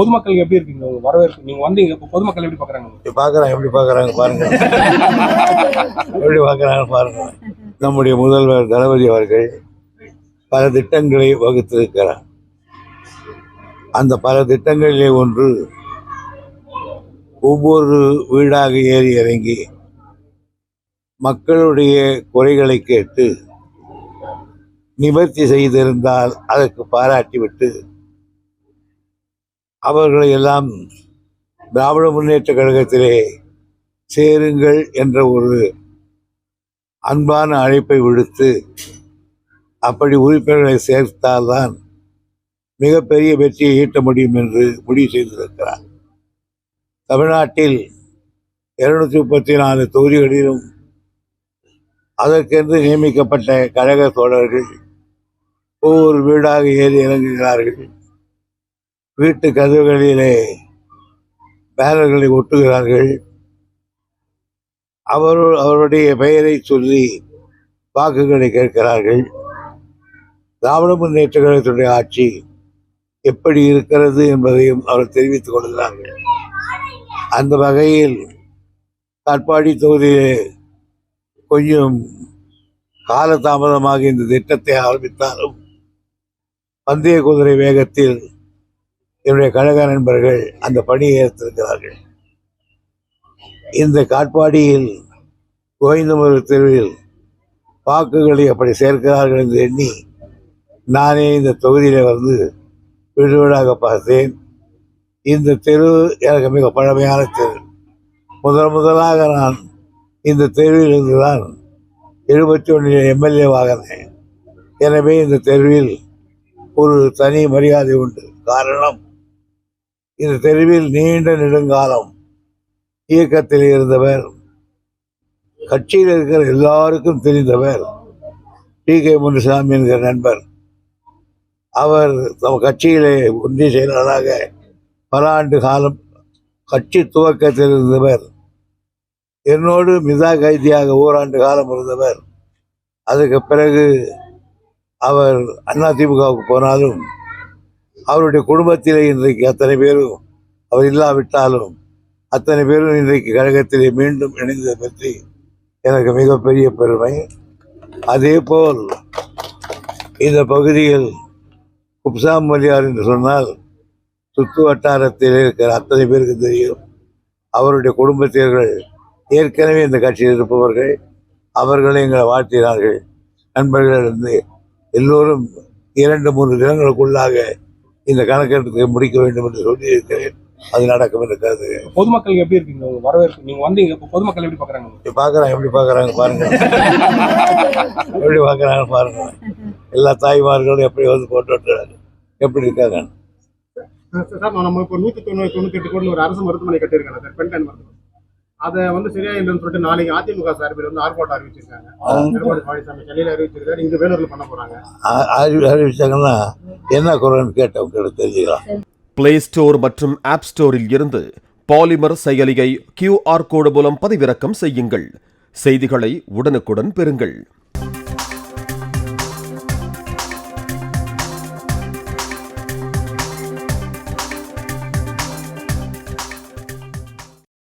பொதுமக்கள் எப்படி இருக்கீங்க? உங்க வரவேற்பு நீங்க வந்தீங்க, இப்ப பொதுமக்கள் எப்படி பாக்குறாங்க? எப்படி பாக்குறாங்க பாருங்க. எப்படி பாக்குறாங்க பாருங்க. நம்முடைய முதல்வர் தளபதி அவர்கள் பல திட்டங்களை வகுத்திருக்கிறார். அந்த பல திட்டங்களிலே ஒன்று, ஒவ்வொரு வீடாக ஏறி இறங்கி மக்களுடைய குறைகளை கேட்டு நிவர்த்தி செய்திருந்தால் அதற்கு பாராட்டிவிட்டு அவர்களை எல்லாம் திராவிட முன்னேற்ற கழகத்திலே சேருங்கள் என்ற ஒரு அன்பான அழைப்பை விடுத்து அப்படி உறுப்பினர்களை சேர்த்தால்தான் மிகப்பெரிய வெற்றியை ஈட்ட முடியும் என்று முடிவு செய்திருக்கிறார். தமிழ்நாட்டில் 234 தொகுதிகளிலும் அதற்கென்று நியமிக்கப்பட்ட கழக தோழர்கள் ஒவ்வொரு வீடாக ஏறி இறங்குகிறார்கள். வீட்டு கதவுகளிலே பேனர்களை ஒட்டுகிறார்கள். அவருடைய பெயரை சொல்லி வாக்குகளை கேட்கிறார்கள். திராவிட முன்னேற்ற கழகத்துடைய ஆட்சி எப்படி இருக்கிறது என்பதையும் அவர் தெரிவித்துக் கொள்கிறார்கள். அந்த வகையில் காட்பாடி தொகுதியிலே கொஞ்சம் காலதாமதமாக இந்த திட்டத்தை ஆரம்பித்தாலும் பந்தய குதிரை வேகத்தில் என்னுடைய கழக நண்பர்கள் அந்த பணியை ஏற்றிருக்கிறார்கள். இந்த காட்பாடியில் கோவிந்தமரு தெருவில் வாக்குகளை அப்படி சேர்க்கிறார்கள் என்று எண்ணி நானே இந்த தொகுதியில வந்து வீடு வீடாக பார்த்தேன். இந்த தெரு எனக்கு மிக பழமையான தெரு. முதலாக நான் இந்த தெருவில் இருந்துதான் 71 எம்எல்ஏ வாங்கினேன். எனவே இந்த தெருவில் ஒரு தனி மரியாதை உண்டு. காரணம், இந்த தெருவில் நீண்ட நெடுங்காலம் இயக்கத்தில் இருந்தவர், கட்சியில் இருக்கிற எல்லாருக்கும் தெரிந்தவர் டி.கே. முனுசாமி என்கிற நண்பர். அவர் தம் கட்சியிலே ஒன்றிய செயலாளராக பல ஆண்டு காலம் கட்சி துவக்கத்தில் இருந்தவர். என்னோடு மிதா கைதியாக ஓராண்டு காலம் இருந்தவர். அதுக்கு பிறகு அவர் அதிமுகவுக்கு போனாலும் அவருடைய குடும்பத்திலே இன்றைக்கு அத்தனை பேரும், அவர் இல்லாவிட்டாலும் அத்தனை பேரும் இன்றைக்கு கழகத்திலே மீண்டும் இணைந்ததை பற்றி எனக்கு மிகப்பெரிய பெருமை. அதே போல் இந்த பகுதியில் குப்சாம் மலியார் என்று சொன்னால் சுற்று வட்டாரத்தில் இருக்கிற அத்தனை பேருக்கு தெரியும். அவருடைய குடும்பத்தினர்கள் ஏற்கனவே இந்த கட்சியில் இருப்பவர்கள். அவர்களை எங்களை வாழ்த்தினார்கள். நண்பர்களிருந்து எல்லோரும் 2-3 தினங்களுக்குள்ளாக இந்த கணக்கெடுப்பை முடிக்க வேண்டும் என்று சொல்லியிருக்கிறேன். அது நடக்கும் இருக்காது. பொதுமக்கள் எப்படி இருக்கீங்க? உங்க வரவேற்பு நீங்க வந்தீங்க, இப்ப பொதுமக்கள் எப்படி பாக்குறாங்க? எப்படி பாக்குறாங்க பாருங்க. எப்படி பாக்குறாங்க பாருங்க. எல்லா தாய்மார்களும் எப்படி வந்து போட்டு எப்படி இருக்காங்க. நம்ம இப்போ 198 கோடி ஒரு அரசு மருத்துவமனை கட்டியிருக்காங்க சார், பெண் மருத்துவம். அதை வந்து சரியா இல்லைன்னு சொல்லிட்டு நாளைக்கு அதிமுக சார்பில் வந்து ஆர்ப்பாட்டம் அறிவிச்சிருக்காங்க. எடப்பாடி பழனிசாமி சென்னையில் அறிவிச்சிருக்காரு, இங்க வேலூர்ல பண்ண போறாங்க. அறிவிச்சாங்கன்னா என்ன குறைன்னு கேட்டவங்க தெரிஞ்சுக்கலாம். பிளே ஸ்டோர் மற்றும் ஆப் ஸ்டோரில் இருந்து பாலிமர் செயலியை QR கோடு மூலம் பதிவிறக்கம் செய்யுங்கள். செய்திகளை உடனுக்குடன் பெறுங்கள்.